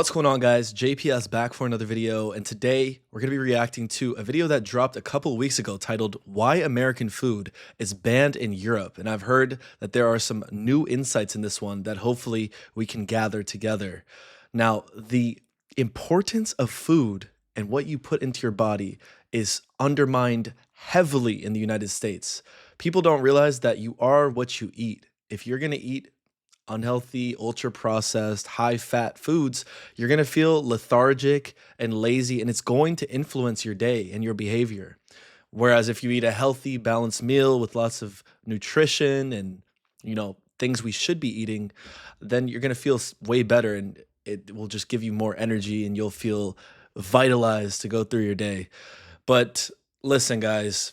What's going on, guys? JPS back for another video, and today we're going to be reacting to a video that dropped a couple weeks ago titled Why American Food is Banned in Europe. And I've heard that there are some new insights in this one that hopefully we can gather together. Now, the importance of food and what you put into your body is undermined heavily in the United States. People don't realize that you are what you eat. If you're going to eat unhealthy, ultra processed, high fat foods, you're going to feel lethargic and lazy, and it's going to influence your day and your behavior. Whereas if you eat a healthy, balanced meal with lots of nutrition and, things we should be eating, then you're going to feel way better, and it will just give you more energy and you'll feel vitalized to go through your day. But listen, guys,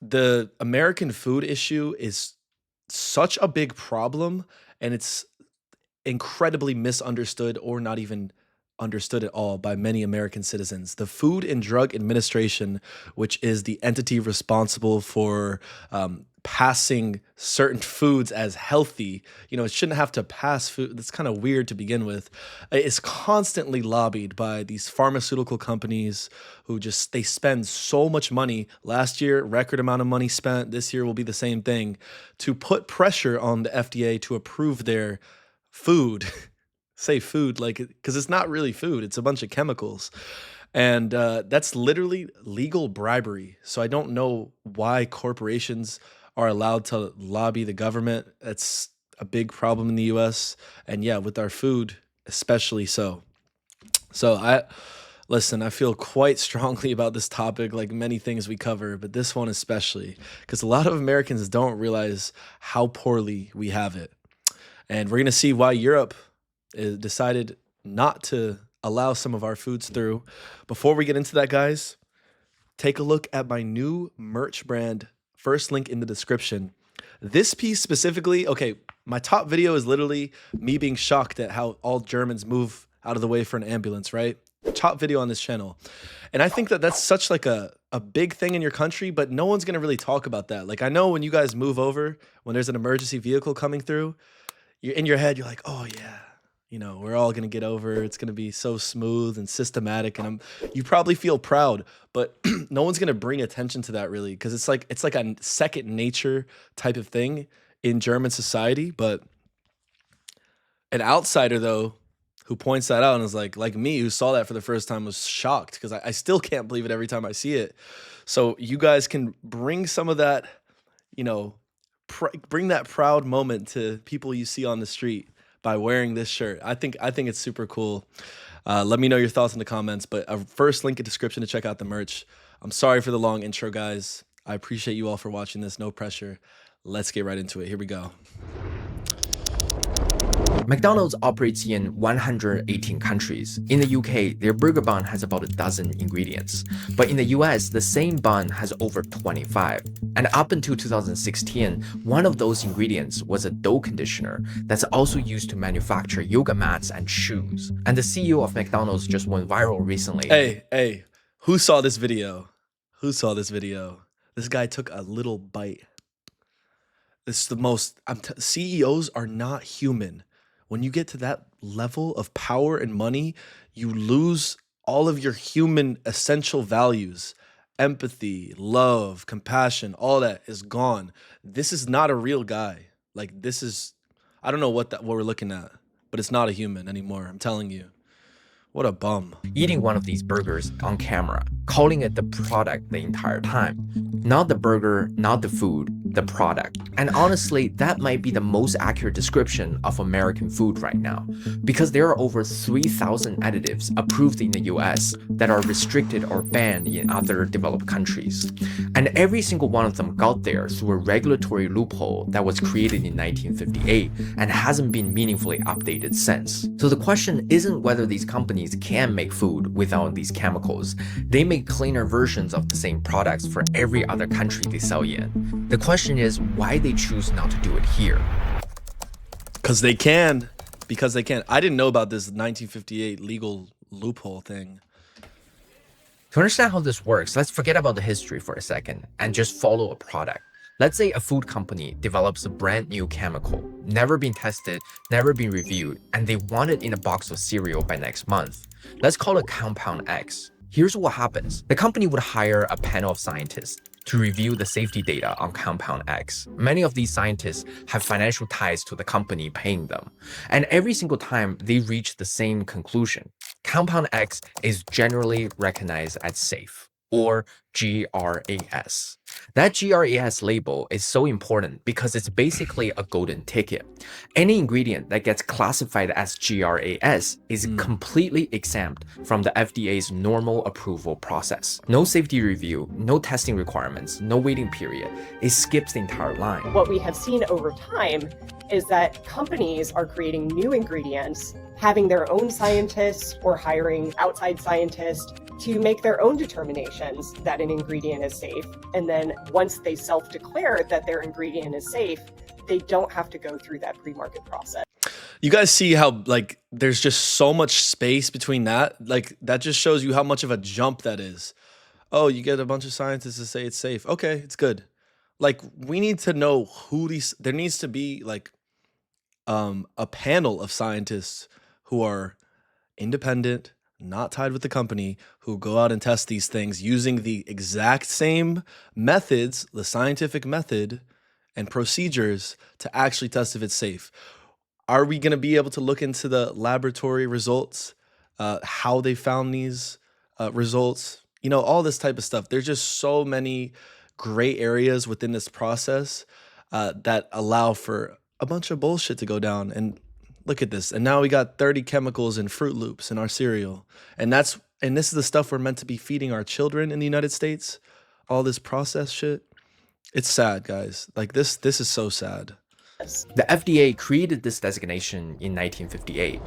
the American food issue is such a big problem, and it's incredibly misunderstood or not even understood at all by many American citizens. The Food and Drug Administration, which is the entity responsible for passing certain foods as healthy, it shouldn't have to pass food. That's kind of weird to begin with. It's constantly lobbied by these pharmaceutical companies who they spend so much money. Last year, record amount of money spent. This year will be the same thing, to put pressure on the FDA to approve their food. Say food because it's not really food, it's a bunch of chemicals, and that's literally legal bribery. So I don't know why corporations are allowed to lobby the government. That's a big problem in the US, and yeah, with our food especially. So I feel quite strongly about this topic, like many things we cover, but this one especially, because a lot of Americans don't realize how poorly we have it. And we're going to see why Europe decided not to allow some of our foods through. Before we get into that, guys, take a look at my new merch brand. First link in the description. This piece specifically, okay, my top video is literally me being shocked at how all Germans move out of the way for an ambulance, right? Top video on this channel. And I think that that's such like a big thing in your country, but no one's going to really talk about that. Like, I know when you guys move over, when there's an emergency vehicle coming through, you're in your head, you're like, oh yeah, we're all going to get over. It's going to be so smooth and systematic. And you probably feel proud, but no one's going to bring attention to that really, because it's like a second nature type of thing in German society. But an outsider, though, who points that out and is like me, who saw that for the first time, was shocked, because I still can't believe it every time I see it. So you guys can bring some of that, bring that proud moment to people you see on the street by wearing this shirt. I think it's super cool. Let me know your thoughts in the comments, but a first link in the description to check out the merch. I'm sorry for the long intro, guys. I appreciate you all for watching this. No pressure. Let's get right into it. Here we go. McDonald's operates in 118 countries. In the UK, their burger bun has about a dozen ingredients. But in the US, the same bun has over 25. And up until 2016, one of those ingredients was a dough conditioner that's also used to manufacture yoga mats and shoes. And the CEO of McDonald's just went viral recently. Hey, who saw this video? Who saw this video? This guy took a little bite. This is the most, CEOs are not human. When you get to that level of power and money, you lose all of your human essential values. Empathy, love, compassion, all that is gone. This is not a real guy. Like, this is, I don't know what we're looking at, but it's not a human anymore. I'm telling you. What a bum. Eating one of these burgers on camera, calling it the product the entire time. Not the burger, not the food, the product. And honestly, that might be the most accurate description of American food right now, because there are over 3,000 additives approved in the US that are restricted or banned in other developed countries. And every single one of them got there through a regulatory loophole that was created in 1958 and hasn't been meaningfully updated since. So the question isn't whether these companies can make food without these chemicals. They make cleaner versions of the same products for every other country they sell in. The question is why they choose not to do it here. Because they can. I didn't know about this 1958 legal loophole thing. To understand how this works, let's forget about the history for a second and just follow a product. Let's say a food company develops a brand new chemical, never been tested, never been reviewed, and they want it in a box of cereal by next month. Let's call it Compound X. Here's what happens. The company would hire a panel of scientists to review the safety data on Compound X. Many of these scientists have financial ties to the company paying them. And every single time they reach the same conclusion. Compound X is generally recognized as safe, or GRAS. That GRAS label is so important because it's basically a golden ticket. Any ingredient that gets classified as GRAS is completely exempt from the FDA's normal approval process. No safety review, no testing requirements, no waiting period. It skips the entire line. What we have seen over time is that companies are creating new ingredients, having their own scientists or hiring outside scientists to make their own determinations that an ingredient is safe. And then once they self-declare that their ingredient is safe, they don't have to go through that pre-market process. You guys see how like there's just so much space between that? Like that just shows you how much of a jump that is. Oh, you get a bunch of scientists to say it's safe. Okay, it's good. Like we need to know who these, there needs to be like a panel of scientists who are independent, not tied with the company, who go out and test these things using the exact same methods, the scientific method and procedures to actually test if it's safe. Are we going to be able to look into the laboratory results, how they found these results, you know, all this type of stuff? There's just so many gray areas within this process that allow for a bunch of bullshit to go down. And look at this. And now we got 30 chemicals in Fruit Loops in our cereal. And this is the stuff we're meant to be feeding our children in the United States. All this processed shit. It's sad, guys. Like this is so sad. The FDA created this designation in 1958.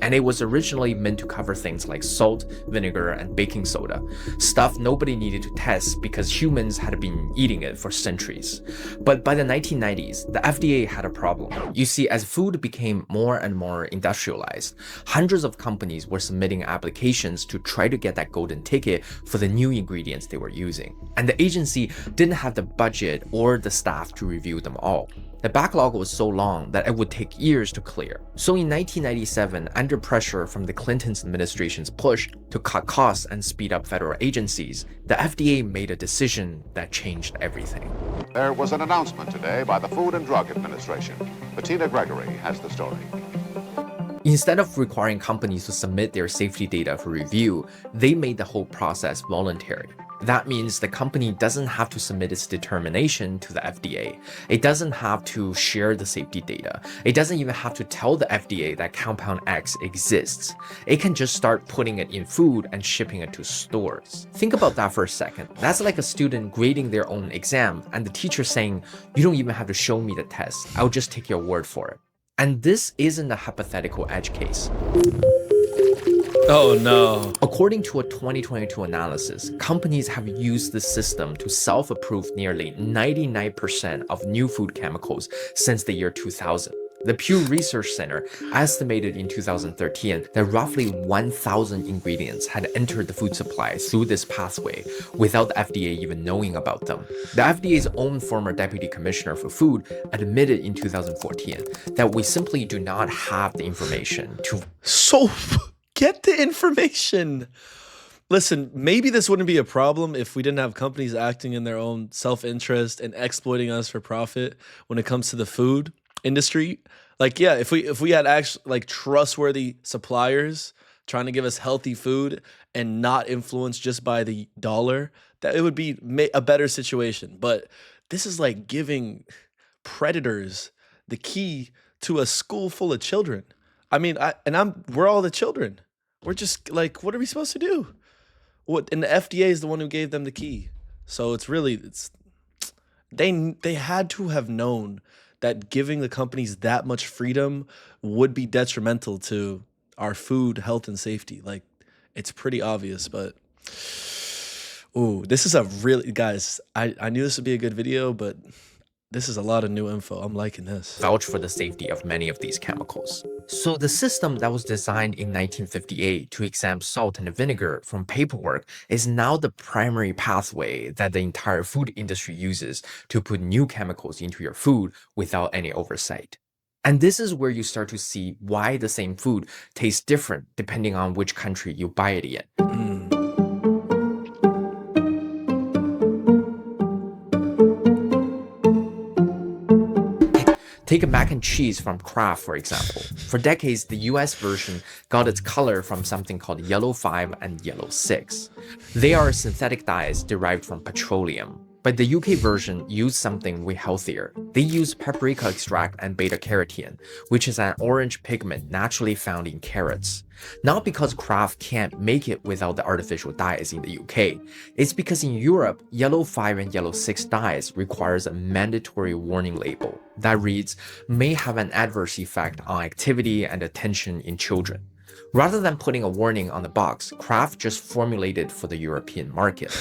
And it was originally meant to cover things like salt, vinegar, and baking soda, stuff nobody needed to test because humans had been eating it for centuries. But by the 1990s, the FDA had a problem. You see, as food became more and more industrialized, hundreds of companies were submitting applications to try to get that golden ticket for the new ingredients they were using. And the agency didn't have the budget or the staff to review them all. The backlog was so long that it would take years to clear. So in 1997, under pressure from the Clinton administration's push to cut costs and speed up federal agencies, the FDA made a decision that changed everything. There was an announcement today by the Food and Drug Administration. Bettina Gregory has the story. Instead of requiring companies to submit their safety data for review, they made the whole process voluntary. That means the company doesn't have to submit its determination to the FDA. It doesn't have to share the safety data. It doesn't even have to tell the FDA that Compound X exists. It can just start putting it in food and shipping it to stores. Think about that for a second. That's like a student grading their own exam and the teacher saying, "You don't even have to show me the test. I'll just take your word for it." And this isn't a hypothetical edge case. Oh no. According to a 2022 analysis, companies have used this system to self-approve nearly 99% of new food chemicals since the year 2000. The Pew Research Center estimated in 2013 that roughly 1,000 ingredients had entered the food supply through this pathway without the FDA even knowing about them. The FDA's own former deputy commissioner for food admitted in 2014 that we simply do not have the information to... So get the information. Listen, maybe this wouldn't be a problem if we didn't have companies acting in their own self-interest and exploiting us for profit when it comes to the food industry. Like, yeah, if we had actually like trustworthy suppliers trying to give us healthy food and not influenced just by the dollar, that it would be a better situation. But this is like giving predators the key to a school full of children. I mean, we're all the children. We're just like, what are we supposed to do? And the FDA is the one who gave them the key. So they had to have known that giving the companies that much freedom would be detrimental to our food, health, and safety. Like, it's pretty obvious, but ooh, this is a really, guys, I knew this would be a good video, but This is a lot of new info. I'm liking this. vouch for the safety of many of these chemicals. So the system that was designed in 1958 to exempt salt and vinegar from paperwork is now the primary pathway that the entire food industry uses to put new chemicals into your food without any oversight. And this is where you start to see why the same food tastes different depending on which country you buy it in. Take a mac and cheese from Kraft, for example. For decades, the US version got its color from something called yellow 5 and yellow 6. They are synthetic dyes derived from petroleum. But the UK version used something way healthier. They use paprika extract and beta-carotene, which is an orange pigment naturally found in carrots. Not because Kraft can't make it without the artificial dyes in the UK. It's because in Europe, yellow 5 and yellow 6 dyes requires a mandatory warning label that reads, may have an adverse effect on activity and attention in children. Rather than putting a warning on the box, Kraft just formulated for the European market.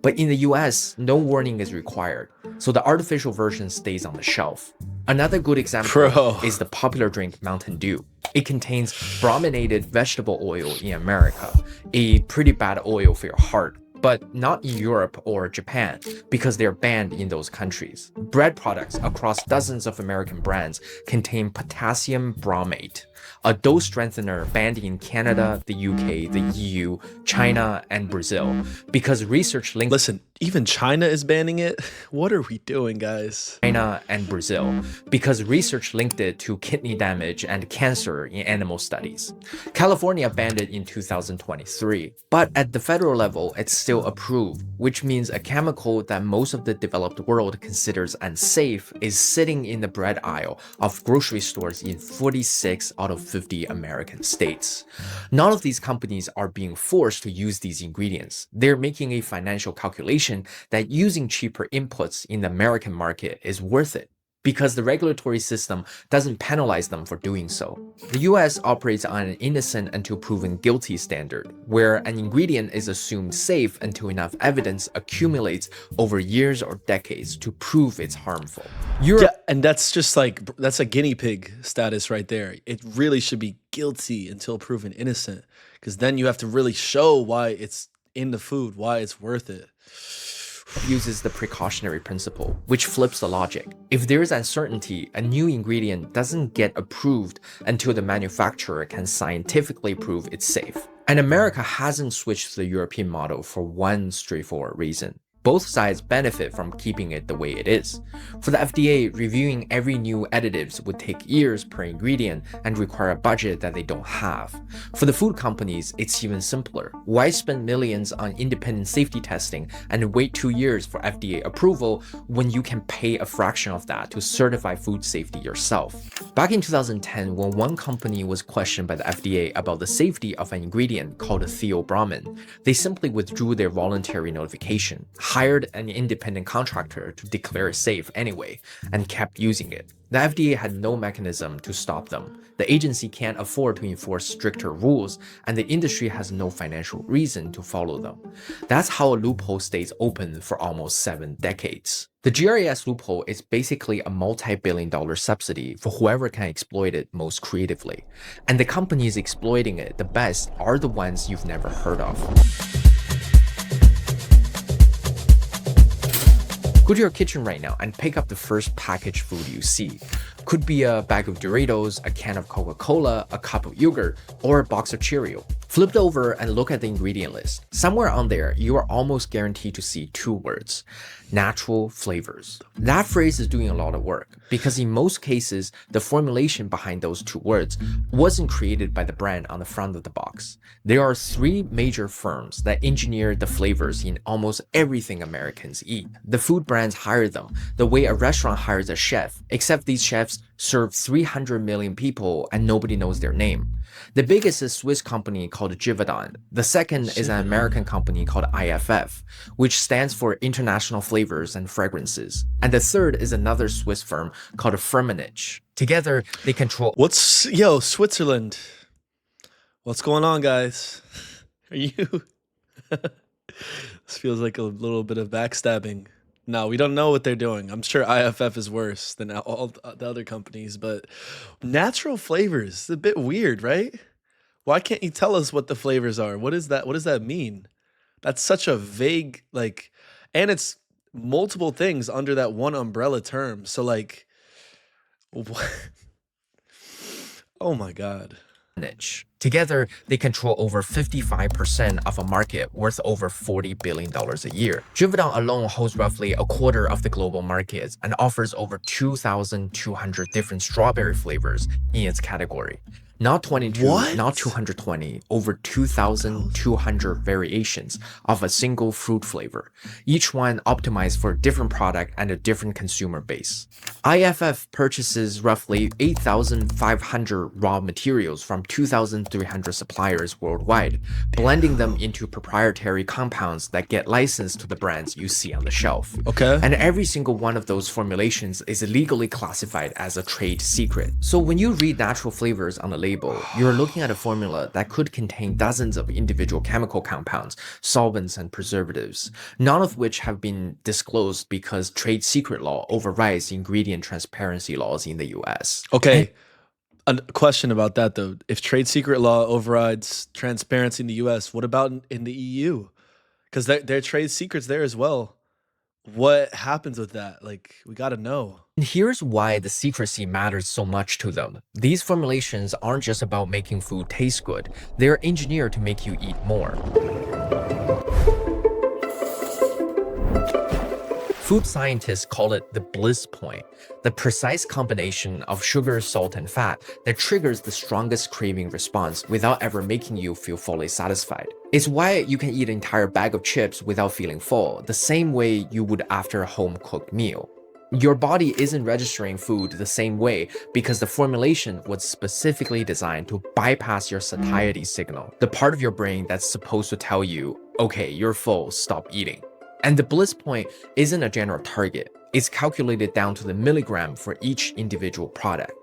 But in the US, no warning is required, so the artificial version stays on the shelf. Another good example is the popular drink Mountain Dew. It contains brominated vegetable oil in America, a pretty bad oil for your heart, but not in Europe or Japan because they're banned in those countries. Bread products across dozens of American brands contain potassium bromate, a dough strengthener banned in Canada, the UK, the EU, China, and Brazil because research linked Listen, even China is banning it? What are we doing, guys? China and Brazil because research linked it to kidney damage and cancer in animal studies. California banned it in 2023, but at the federal level, it's still approved, which means a chemical that most of the developed world considers unsafe is sitting in the bread aisle of grocery stores in 46 out of 50 American states. None of these companies are being forced to use these ingredients. They're making a financial calculation that using cheaper inputs in the American market is worth it because the regulatory system doesn't penalize them for doing so. The US operates on an innocent until proven guilty standard, where an ingredient is assumed safe until enough evidence accumulates over years or decades to prove it's harmful. Yeah, and that's just like, that's a guinea pig status right there. It really should be guilty until proven innocent, because then you have to really show why it's in the food, why it's worth it. Uses the precautionary principle, which flips the logic. If there is uncertainty, a new ingredient doesn't get approved until the manufacturer can scientifically prove it's safe. And America hasn't switched to the European model for one straightforward reason. Both sides benefit from keeping it the way it is. For the FDA, reviewing every new additives would take years per ingredient and require a budget that they don't have. For the food companies, it's even simpler. Why spend millions on independent safety testing and wait 2 years for FDA approval when you can pay a fraction of that to certify food safety yourself? Back in 2010, when one company was questioned by the FDA about the safety of an ingredient called theobromine, they simply withdrew their voluntary notification, hired an independent contractor to declare it safe anyway, and kept using it. The FDA had no mechanism to stop them. The agency can't afford to enforce stricter rules, and the industry has no financial reason to follow them. That's how a loophole stays open for almost 7 decades. The GRAS loophole is basically a multi-billion-dollar subsidy for whoever can exploit it most creatively. And the companies exploiting it the best are the ones you've never heard of. Go to your kitchen right now and pick up the first packaged food you see. Could be a bag of Doritos, a can of Coca-Cola, a cup of yogurt, or a box of Cheerio. Flip it over and look at the ingredient list. Somewhere on there, you are almost guaranteed to see 2 words: natural flavors. That phrase is doing a lot of work because in most cases, the formulation behind those 2 words wasn't created by the brand on the front of the box. There are 3 major firms that engineer the flavors in almost everything Americans eat. The food brands hire them the way a restaurant hires a chef, except these chefs serve 300 million people and nobody knows their name. The biggest is a Swiss company called Givaudan. The second is an American company called IFF, which stands for International Flavors and Fragrances. And the third is another Swiss firm called Firmenich. Together, they control... Switzerland. What's going on, guys? Are you... This feels like a little bit of backstabbing. No, we don't know what they're doing. I'm sure IFF is worse than all the other companies, but natural flavors, a bit weird, right? Why can't you tell us what the flavors are? What is that? What does that mean? That's such a vague, like, and it's multiple things under that one umbrella term. So, like, what? Oh my God. Niche. Together, they control over 55% of a market worth over $40 billion a year. Givaudan alone holds roughly a quarter of the global market and offers over 2,200 different strawberry flavors in its category. Not 22, What? not 220, over 2,200 variations of a single fruit flavor, each one optimized for a different product and a different consumer base. IFF purchases roughly 8,500 raw materials from 2,300 suppliers worldwide, blending them into proprietary compounds that get licensed to the brands you see on the shelf. Okay. And every single one of those formulations is legally classified as a trade secret. So when you read natural flavors on the label, you're looking at a formula that could contain dozens of individual chemical compounds, solvents, and preservatives, none of which have been disclosed because trade secret law overrides ingredient transparency laws in the US. Okay. A question about that though. If trade secret law overrides transparency in the US, what about in the EU? Because there are trade secrets there as well. What happens with that? Like, we got to know. And here's why the secrecy matters so much to them. These formulations aren't just about making food taste good, they're engineered to make you eat more. Food scientists call it the bliss point, the precise combination of sugar, salt, and fat that triggers the strongest craving response without ever making you feel fully satisfied. It's why you can eat an entire bag of chips without feeling full, the same way you would after a home-cooked meal. Your body isn't registering food the same way because the formulation was specifically designed to bypass your satiety signal, the part of your brain that's supposed to tell you, okay, you're full, stop eating. And the bliss point isn't a general target. It's calculated down to the milligram for each individual product.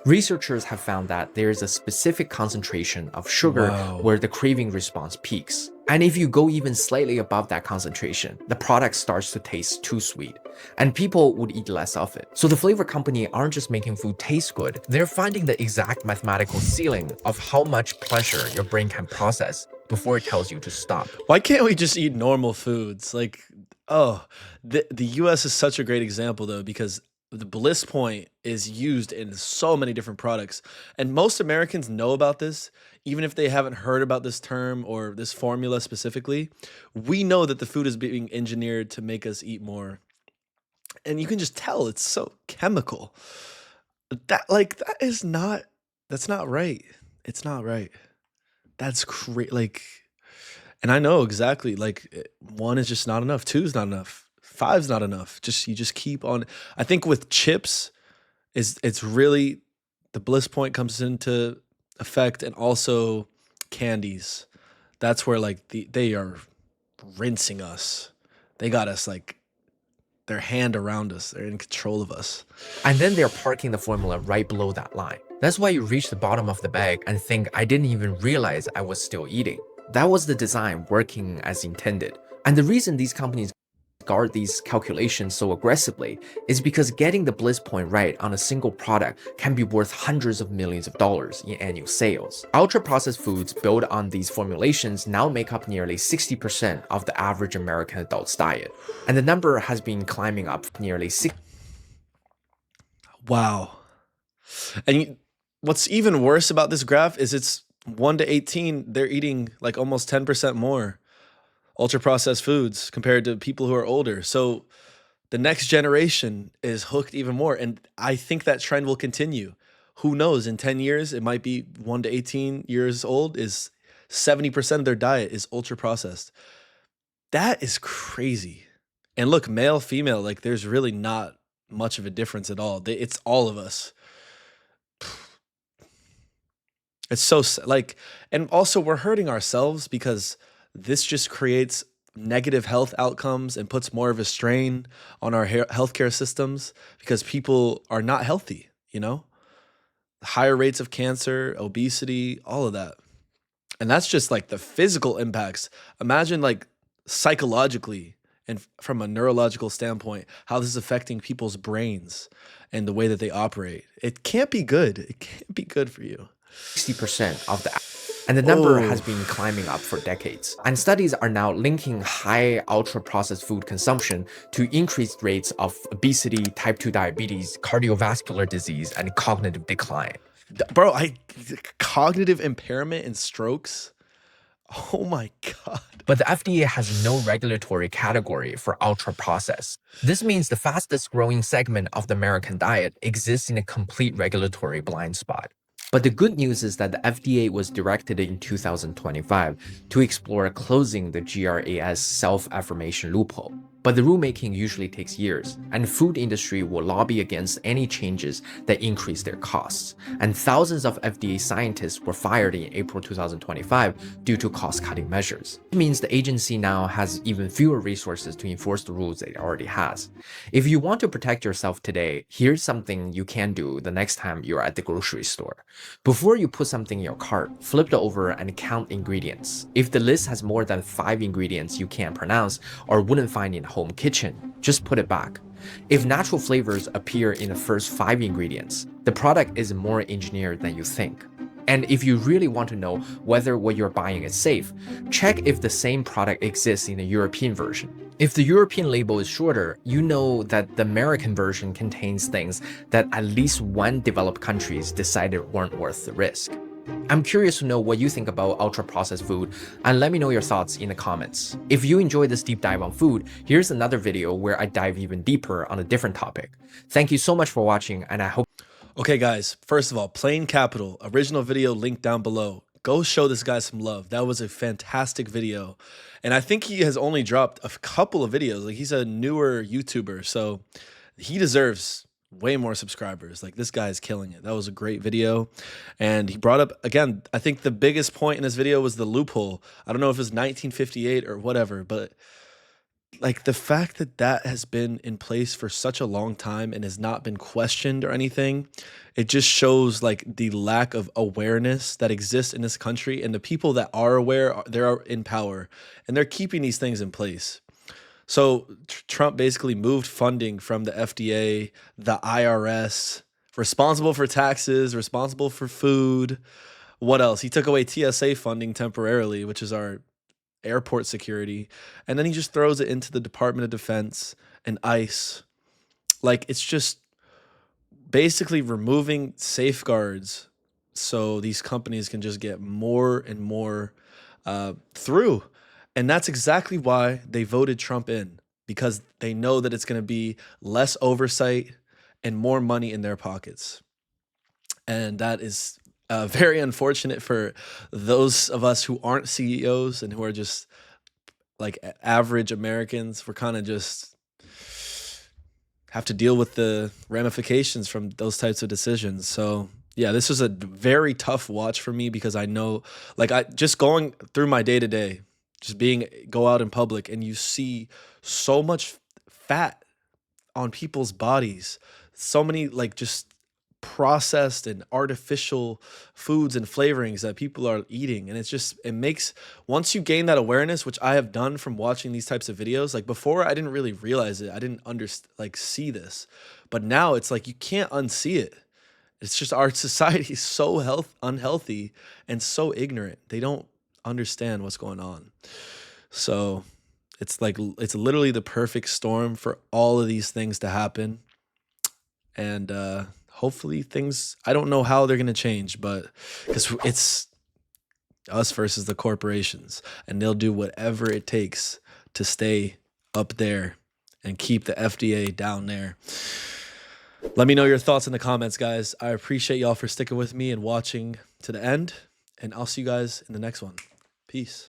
Researchers have found that there is a specific concentration of sugar where the craving response peaks. And if you go even slightly above that concentration, the product starts to taste too sweet, and people would eat less of it. So the flavor company aren't just making food taste good, they're finding the exact mathematical ceiling of how much pleasure your brain can process before it tells you to stop. Why can't we just eat normal foods? Like, oh, the US is such a great example though, because the bliss point is used in so many different products. And most Americans know about this, even if they haven't heard about this term or this formula specifically. We know that the food is being engineered to make us eat more. And you can just tell it's so chemical. That's not right. It's not right. That's crazy. Like, and I know exactly, like, one is just not enough. Two is not enough. Five's not enough. You just keep on. I think with chips, it's really the bliss point comes into effect, and also candies. That's where like they are rinsing us. They got us like their hand around us. They're in control of us. And then they're parking the formula right below that line. That's why you reach the bottom of the bag and think, I didn't even realize I was still eating. That was the design working as intended. And the reason these companies guard these calculations so aggressively is because getting the bliss point right on a single product can be worth hundreds of millions of dollars in annual sales. Ultra-processed foods built on these formulations now make up nearly 60% of the average American adult's diet. And the number has been climbing up nearly 60%. Wow. And what's even worse about this graph is it's 1 to 18, they're eating like almost 10% more ultra processed foods compared to people who are older. So the next generation is hooked even more. And I think that trend will continue. Who knows? In 10 years, it might be 1 to 18 years old is 70% of their diet is ultra processed. That is crazy. And look, male, female, like there's really not much of a difference at all. It's all of us. It's so like, and also we're hurting ourselves because this just creates negative health outcomes and puts more of a strain on our healthcare systems because people are not healthy, you know? Higher rates of cancer, obesity, all of that. And that's just like the physical impacts. Imagine like psychologically and from a neurological standpoint, how this is affecting people's brains and the way that they operate. It can't be good. It can't be good for you. 60% of the and the number has Oh. been climbing up for decades. And studies are now linking high ultra-processed food consumption to increased rates of obesity, type 2 diabetes, cardiovascular disease, and cognitive decline. Bro, cognitive impairment and strokes. Oh my God. But the FDA has no regulatory category for ultra-processed. This means the fastest growing segment of the American diet exists in a complete regulatory blind spot. But the good news is that the FDA was directed in 2025 to explore closing the GRAS self-affirmation loophole. But the rulemaking usually takes years, and the food industry will lobby against any changes that increase their costs. And thousands of FDA scientists were fired in April 2025 due to cost-cutting measures. It means the agency now has even fewer resources to enforce the rules it already has. If you want to protect yourself today, here's something you can do the next time you're at the grocery store. Before you put something in your cart, flip it over and count ingredients. If the list has more than 5 ingredients you can't pronounce or wouldn't find in home kitchen, just put it back. If natural flavors appear in the first 5 ingredients, the product is more engineered than you think. And if you really want to know whether what you're buying is safe, check if the same product exists in the European version. If the European label is shorter, you know that the American version contains things that at least one developed countries decided weren't worth the risk. I'm curious to know what you think about ultra-processed food, and let me know your thoughts in the comments. If you enjoyed this deep dive on food, here's another video where I dive even deeper on a different topic. Thank you so much for watching, and I hope. Okay, guys, first of all, Plain Capital, original video link down below. Go show this guy some love. That was a fantastic video. And I think he has only dropped a couple of videos. Like, he's a newer YouTuber, so he deserves way more subscribers. Like, this guy is killing it. That was a great video. And he brought up, again, I think the biggest point in this video was the loophole. I don't know if it's 1958 or whatever, but like the fact that that has been in place for such a long time and has not been questioned or anything, it just shows like the lack of awareness that exists in this country. And the people that are aware, they're in power and they're keeping these things in place. So Trump basically moved funding from the FDA, the IRS, responsible for taxes, responsible for food. What else? He took away TSA funding temporarily, which is our airport security, and then he just throws it into the Department of Defense and ICE. Like, it's just basically removing safeguards so these companies can just get more and more through. And that's exactly why they voted Trump in, because they know that it's going to be less oversight and more money in their pockets. And that is very unfortunate for those of us who aren't CEOs and who are just like average Americans. We're kind of just have to deal with the ramifications from those types of decisions. So yeah, this was a very tough watch for me because I know, like, I just going through my day to day, just go out in public and you see so much fat on people's bodies, so many like just processed and artificial foods and flavorings that people are eating. And it makes, once you gain that awareness, which I have done from watching these types of videos, like before I didn't really realize it. I didn't see this, but now it's like, you can't unsee it. It's just our society is so unhealthy and so ignorant. They don't understand what's going on. So it's literally the perfect storm for all of these things to happen. And, hopefully things, I don't know how they're going to change, but because it's us versus the corporations, and they'll do whatever it takes to stay up there and keep the FDA down there. Let me know your thoughts in the comments, guys. I appreciate y'all for sticking with me and watching to the end, and I'll see you guys in the next one. Peace.